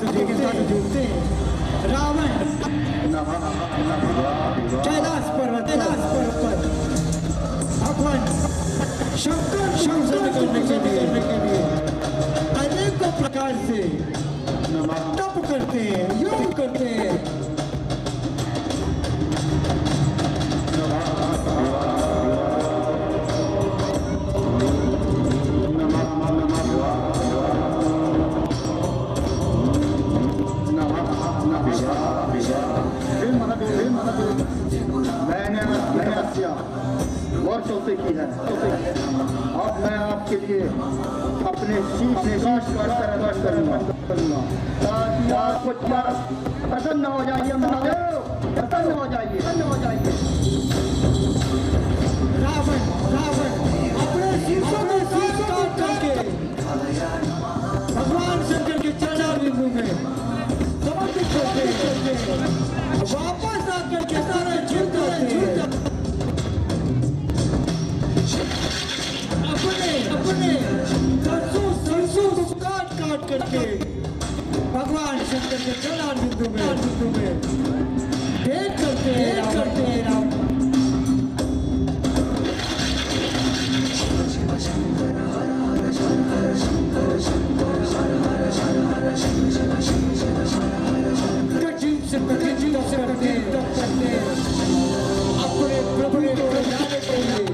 जुड़ते रावण कैलाश पर्वत पर भगवान शंकर करने के लिए अनेकों प्रकार से तप करते हैं, योग करते हैं। वर्षों से की है। अब मैं आपके लिए अपने शीश निकाश करूंगा ताकि आपको प्रसन्न हो जाइए, महादेव प्रसन्न हो जाइए। रावण अपने शीशों में शीश काट करके भगवान शंकर के चरणारविंदों में समर्पित होते हैं। वापस आकर के सारे झूठ अपने सरसों काट करके भगवान शंकर के चरणारविंदों में भेंट करते हैं। राम कठिन से करते अपने प्रभु को जाने के लिए।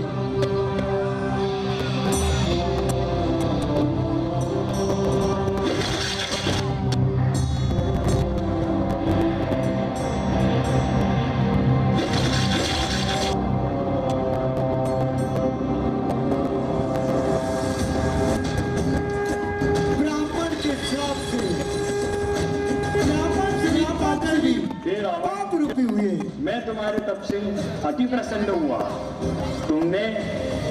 मैं तुम्हारे तप से अति प्रसन्न हुआ। तुमने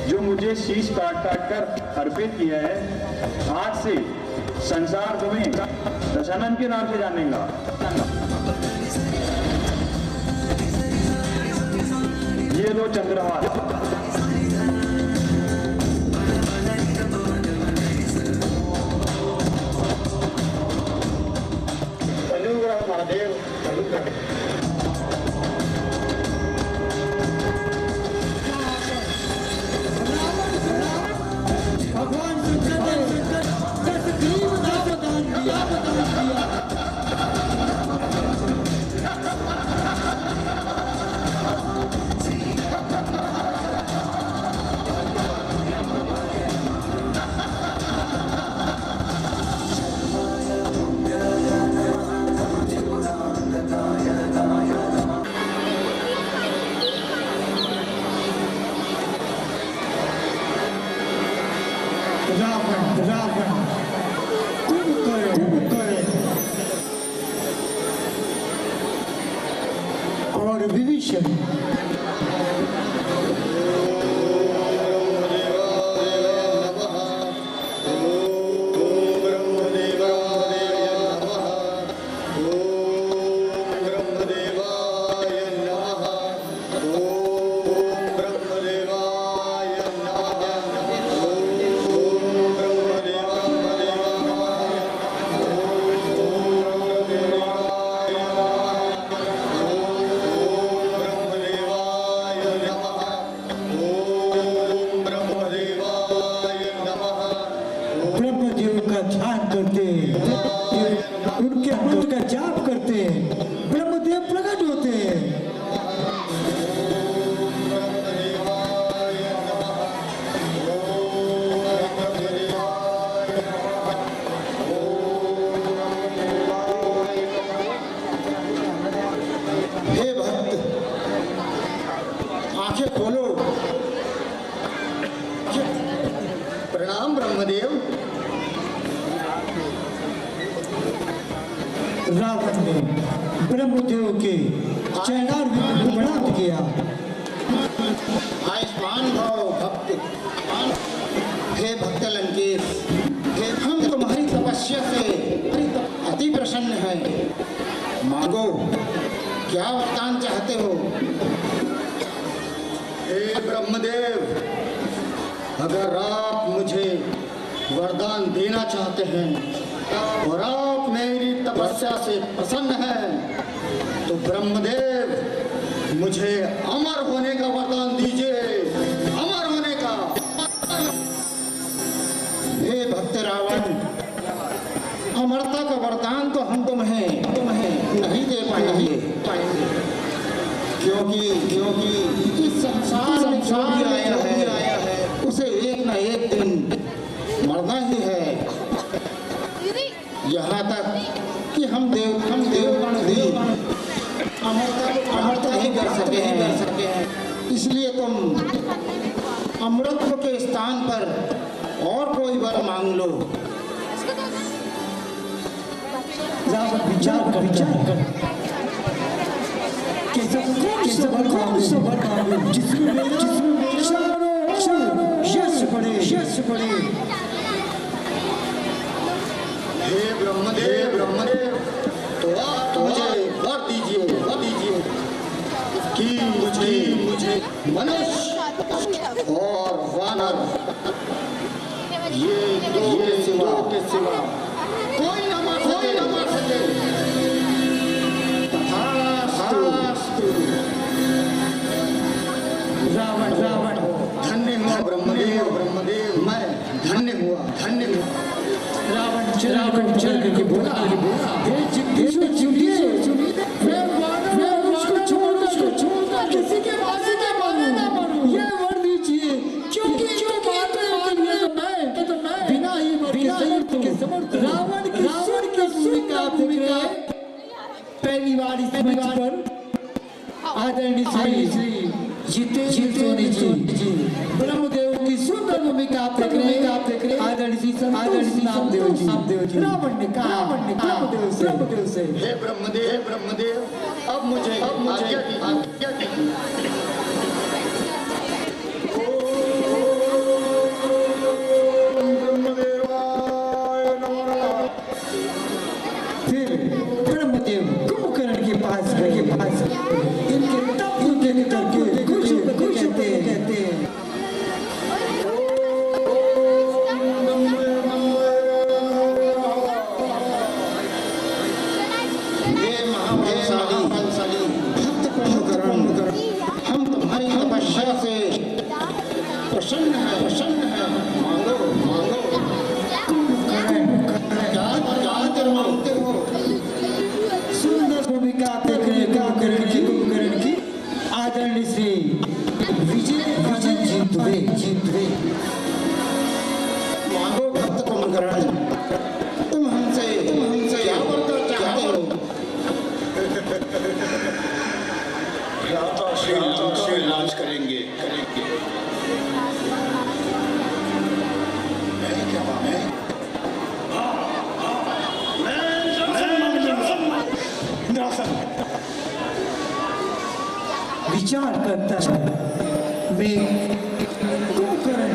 जो मुझे शीश काट कर अर्पित किया है, आज से संसार तुम्हें दशानन के नाम से जानेगा। ये लो चंद्रहार। अनुग्रह महादेव, अनुग्रह। भगवान शंकर ने वरदान दिया। रावण तुम करे और विभीषण उनका जाप करते हैं, ब्रह्मदेव प्रकट होते हैं। हे भक्त, आंखें खोलो। प्रणाम ब्रह्मदेव। रावण ने ब्रह्मदेव के चरणारविंद को प्रणाम किया। आयुष्मान भव भक्त। हे भक्त लंकेश, हम तुम्हारी तपस्या से अति प्रसन्न हैं। मांगो, क्या वरदान चाहते हो? हे ब्रह्मदेव, अगर आप मुझे वरदान देना चाहते हैं और आप मेरी तपस्या से प्रसन्न हैं तो ब्रह्मदेव मुझे अमर होने का वरदान दीजिए, अमर होने का। हे भक्त रावण, अमरता का वरदान तो हम तुम्हें नहीं दे पाएंगे क्योंकि इस संसार में जो भी आया है उसे एक न एक दिन मरना ही है। यहाँ तक कि हम देवगण भी अमरता नहीं कर सके हैं। इसलिए तुम अमृतत्व के स्थान पर और कोई वर मांग लो। रावण विचार कर कौन सा वर मांगूं जिसमें यश पड़े। हे ब्रह्मदेव, तो आप मुझे वर दीजिए कि मुझे मनुष्य और वानर ये दो के सिवा कोई न मार सके। तथास्तु। रावण धन्य हुआ ब्रह्मदेव, मैं धन्य हुआ। रावण चल करके बोला छोड़कर किसी के बारे ना मारूं। ये वर दीजिए क्योंकि तो मैं बिना ही के समर्थ। रावण की भूमिका पहली बार इस मंच पर आदरणीय श्री जितेंद्र जी ब्रह्मदेव की सुंदर भूमिका आप देख रहे हैं। आदरणीय नामदेव जी। रावण ने कहा ब्रह्मदेव से हे ब्रह्मदेव, अब मुझे आज्ञा दीजिए। फिर ब्रह्मदेव कुंभकर्ण के पास इनके तप करके कुछ कहते हैं। हम तुम्हारी तपस्या से प्रसन्न है। मांगो। सुंदर भूमिका देख रहे कुंभकर्ण की आदरणीय श्री विजय जीतवे। मांगो भक्त कुंभकर्ण, तुम हमसे क्या वरदान चाहते हो? श्री इलाज करेंगे। क्या बात है? विचार करता है मैं कुंभकर्ण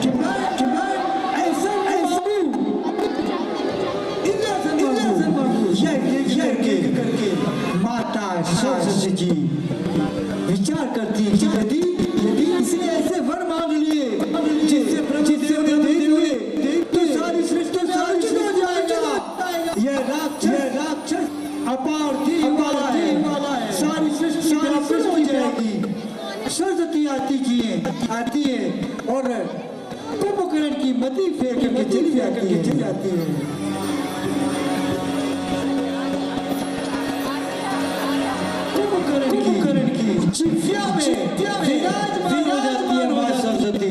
कि मैं ऐसा करके माता सरस्वती जी विचार करती है कि यदि इसने ऐसे वर मांग लिए जिससे ब्रह्मदेव दे दिए तो सारी सृष्टि हो जाएगा। यह राक्षस अपार वाला है। सारी सृष्टि हो जाएगी। सरस्वती आती है और कुंभकर्ण की मति फेंक के चली जाती है। कुंभकर्ण की चिड़िया में विराजमान हो जाती है मां सरस्वती।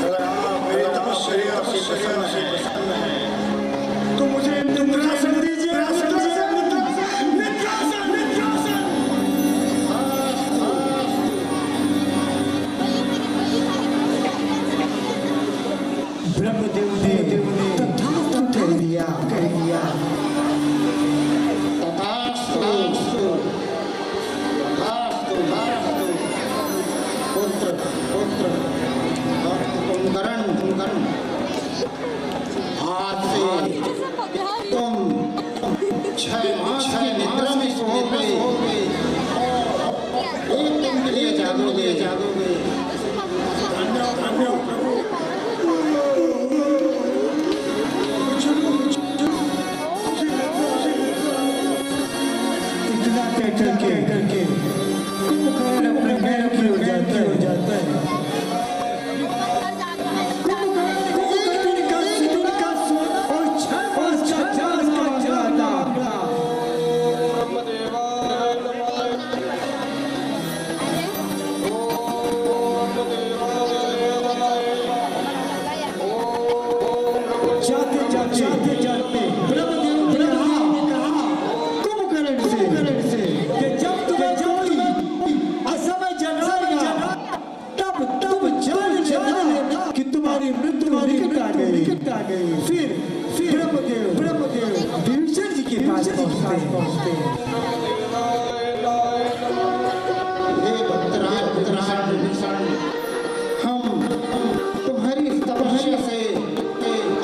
अगर आप मेरी तपस्या से प्रसन्न हैं तो मुझे निद्रासन दीजिए। ब्रह्मदेव ने तथास्तु कह दिया। जाते ब्रह्मदेव ने कहा कुंभकर्ण से कि जब तुम्हें कोई असमय जगाएगा तब जान लेना कि तुम्हारी मृत्यु निकट आ गई। फिर ब्रह्मदेव विभीषण जी के पास पहुंचते हैं। हम तुम्हारी तपस्या से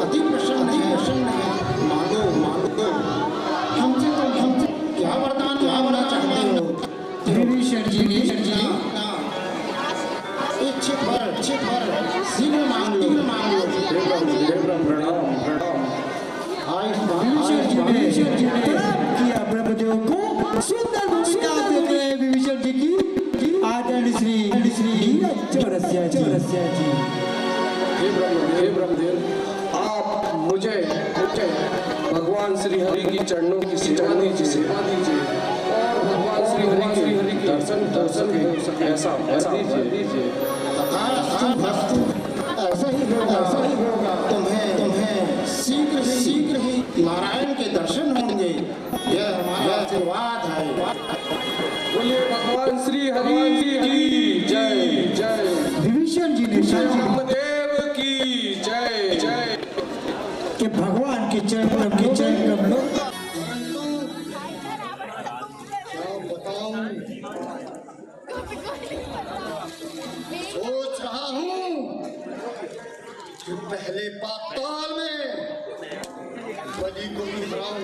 अति प्रसन्न हैं। मांगो हमसे क्या वरदान मांगना चाहते हो? विभीषण जी इच्छित वर शीघ्र मांग लो। विभीषण जी ने किया ब्रह्मदेव को सुंदर भूमिका देते हैं। विभीषण जी की आदरणीय श्री चौरसिया जी। हे ब्रह्मदेव, आप मुझे भगवान श्री हरि की चरणों की सेवा दीजिए और भगवान श्री हरि के दर्शन के ऐसा दीजिए। ऐसा ही होगा। तुम्हें शीघ्र ही नारायण के दर्शन होंगे। यह हमारा आशीर्वाद है। बोलिए भगवान श्री हरि की जय। विभीषण जी ने ब्रह्मदेव की जय। कि भगवान के चरण कमल लो। सोच रहा हूँ कि पहले पाताल में बलि को भी हराऊं।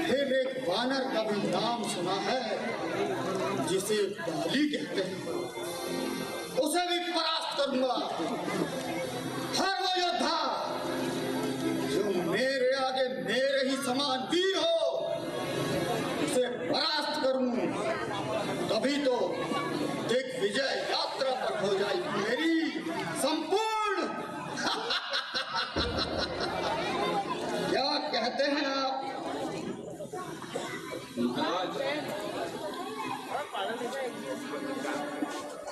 फिर एक वानर का भी नाम सुना है जिसे बाली कहते हैं, उसे भी परास्त करूंगा। हर वो योद्धा जो मेरे आगे मेरे ही समान वीर हो, उसे परास्त करूं। तभी तो दिग्विजय यात्रा पर हो जाएगी मेरी संपूर्ण। क्या कहते हैं आप?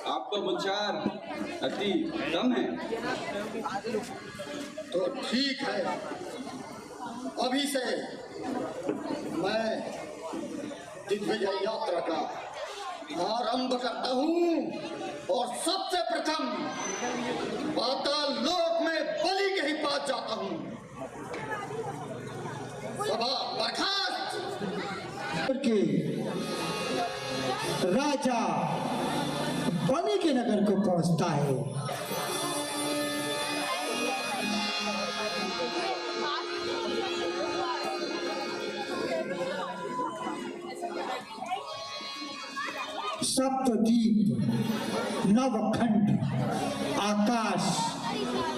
आपका विचार अति उत्तम है। तो ठीक है, अभी से मैं दिग्विजय यात्रा का आरंभ करता हूँ और सबसे प्रथम पाताल लोक में बलि के ही पास जाता हूँ। सभा बर्खास्त। के राजा बलि के नगर को पहुंचता है। सप्तद्वीप, नवखंड, आकाश,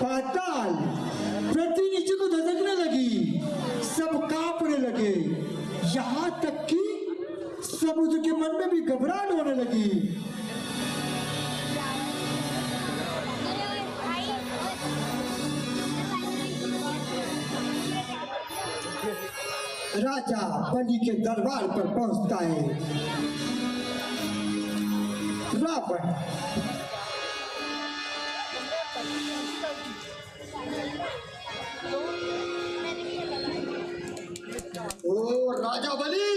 पाताल पृथ्वी नीचे को धसकने लगी, सब कांपने लगे। यहाँ तक कि समुद्र के मन में भी घबराहट होने लगी। राजा बलि के दरबार पर पहुंचता है। रावण ओ राजा बलि,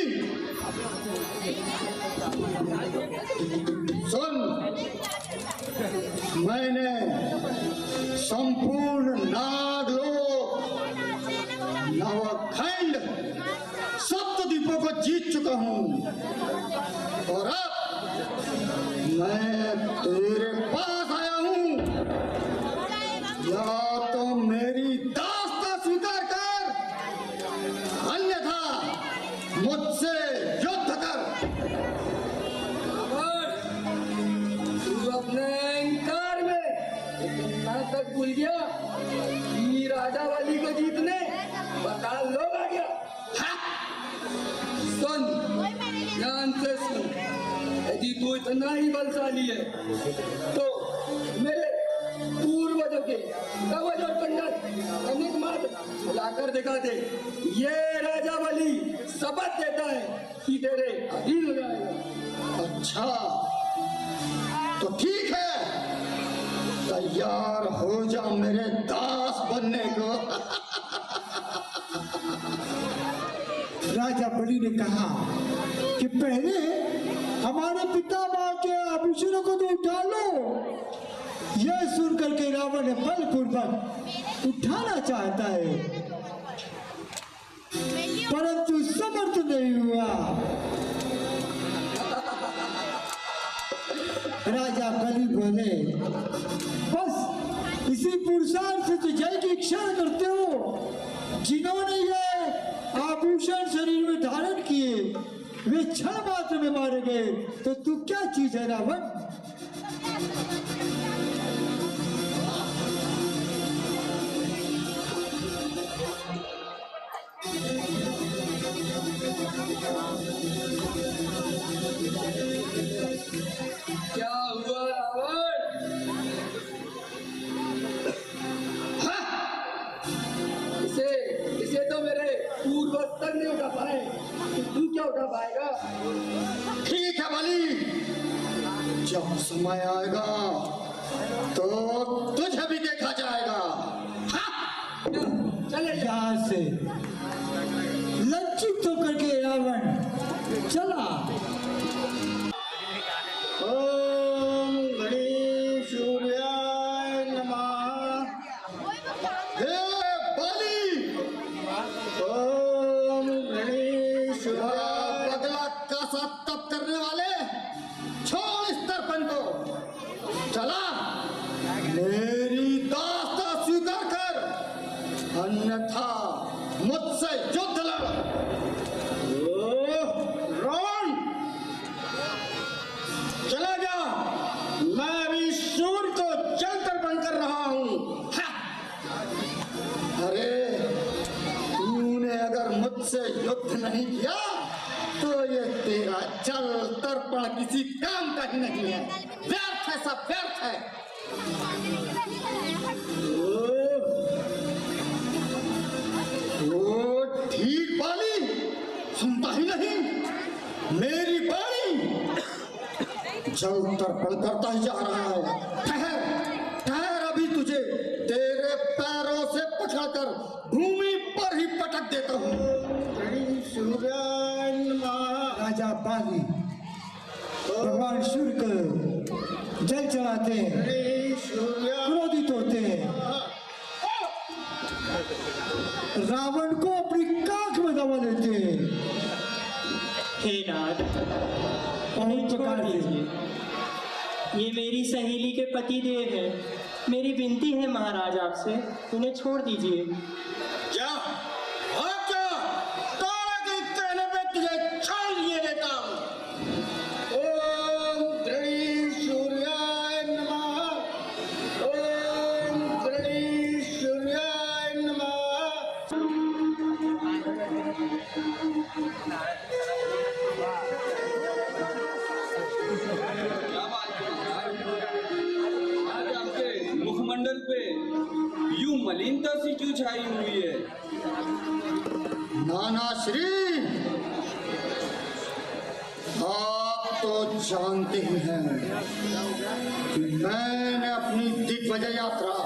सुन, मैंने संपूर्ण नागलोक, नवखंड, सप्तद्वीपों को जीत चुका हूँ और अब मैं तेरे पास आया हूँ। या तो मेरी दास्ता स्वीकार कर, अन्यथा मुझसे युद्ध कर। तू अपने अहंकार में नाटक भूल गया कि राजा वाली को जीतने बताल लोग आ गया। सुन, ध्यान से सुन, यदि तू इतना ही बलशाली है तो मेरे पूर्वजों के कवच और कंडल अनेक मात्र लाकर दिखा दे। ये राजा बलि शपथ देता है कि तेरे अधीन हो जाएगा। अच्छा, तो ठीक है, तैयार हो जा मेरे दास बनने को। राजा बलि ने कहा कि पहले हमारे पितामह के आभूषणों को तो उठा लो। यह सुनकर के रावण ने बलपूर्वक उठाना चाहता है, परंतु समर्थ नहीं हुआ। राजा बलि बोले, बस इसी पुरुषार्थ से तो जय की इच्छा करते हो। जिन्होंने ये आभूषण शरीर में धारण किए वे क्षण मात्र में मारे गए, तो तू क्या चीज है रावण? क्या हुआ रावण? इसे तो मेरे पूर्वज तक नहीं उठा पाए, तू क्या उठा पाएगा? ठीक है बलि, जब समय आएगा तो तुझे भी देखा जाएगा। चले जा। यहाँ से लज्जित होकर के रावण चला। ओम गणेशाय नमः। हे बलि, ओम गणेशाय। बगला का साथ तप करने वाले, छोड़ इस तर्पण को। चला मेरी दास्ता स्वीकार कर, अन्यथा मुझसे युद्ध लड़। रावण चला जा, मैं अभी सूर्य को जल तर्पण कर रहा हूँ। अरे तूने अगर मुझसे युद्ध नहीं किया तो ये तेरा जल तर्पण किसी काम का ही नहीं है, व्यर्थ है, सब व्यर्थ है। ओ ठीक बाली, सुनता ही नहीं मेरी बाणी। जल तर्पण करता ही जा रहा है। ठहर ठहर, अभी तुझे तेरे पैरों से पकड़कर भूमि पर ही पटक देता हूँ। गणेशाय नमः। राजा बाली भगवान सूर्य को जल चढ़ाते हैं, गणेशाय। क्रोधित होते हैं, रावण को अपनी काख में दबा लेते हैं। हे नाथ, बहुत छोड़ प्रकार से दीजिए। ये मेरी सहेली के पति देव है। मेरी विनती है महाराज आपसे, उन्हें छोड़ दीजिए। जा, भाग जा, तारा के कहने पे तुझे छोड़ दिए देता हूँ। ओम गणेशाय नमः। ओम गणेशाय नमः। क्या बात है आज आपके मुखमंडल पे यूं मलिनता सी क्यों छाई हुई है? नाना श्री, आप तो जानते ही हैं कि मैंने अपनी दिग्विजय यात्रा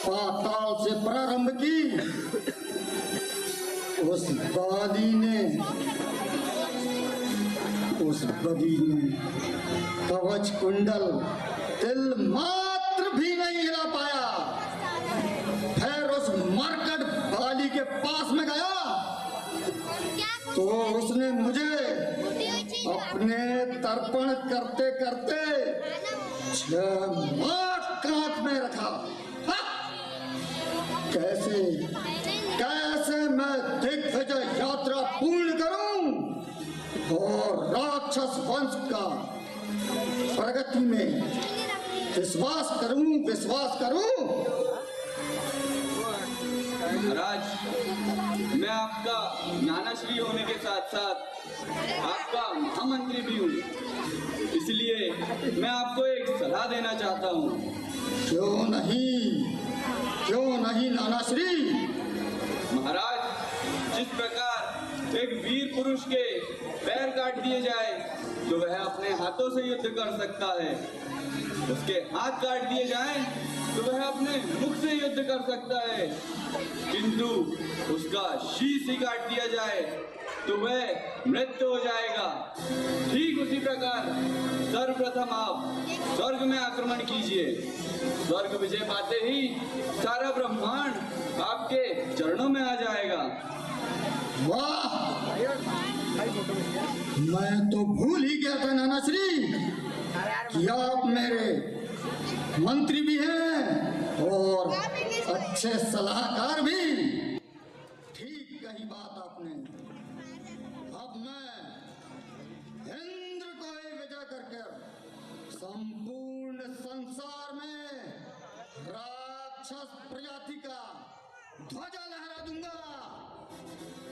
पाताल से प्रारंभ की। उस बलि ने कवच कुंडल तिल मात्र भी नहीं हिला पाया। फिर उस मरकट बाली के पास में गया तो उसने मुझे अपने तर्पण करते करते 6 मास कांख में रखा। कैसे कैसे मैं दिग्विजय यात्रा पूर्ण करूं और राक्षस वंश का प्रगति में विश्वास करूं। महाराज, मैं आपका नानाश्री होने के साथ साथ आपका महामंत्री भी हूँ, इसलिए मैं आपको एक सलाह देना चाहता हूँ। क्यों नहीं नानाश्री? महाराज, जिस प्रकार एक वीर पुरुष के पैर काट दिए जाए तो वह अपने हाथों से युद्ध कर सकता है, उसके हाथ काट दिए जाएं तो वह अपने मुख से युद्ध कर सकता है, किंतु उसका शीश ही काट दिया जाए तो वह मृत्यु हो जाएगा। ठीक उसी प्रकार सर्वप्रथम आप स्वर्ग में आक्रमण कीजिए। स्वर्ग विजय पाते ही सारा ब्रह्मांड आपके चरणों में आ जाएगा। वाह, मैं तो भूल ही गया था नाना श्री कि आप मेरे मंत्री भी हैं और अच्छे सलाहकार भी। ठीक कही बात आपने। अब मैं इंद्र को ही विजय करके संपूर्ण संसार में राक्षस प्रजाति का ध्वजा लहरा दूंगा।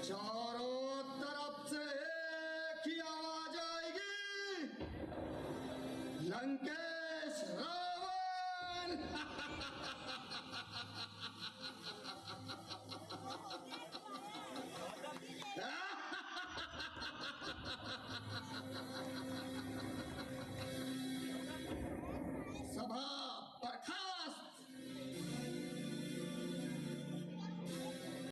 चारों तरफ से एक ही आवाज आएगी, लंकेश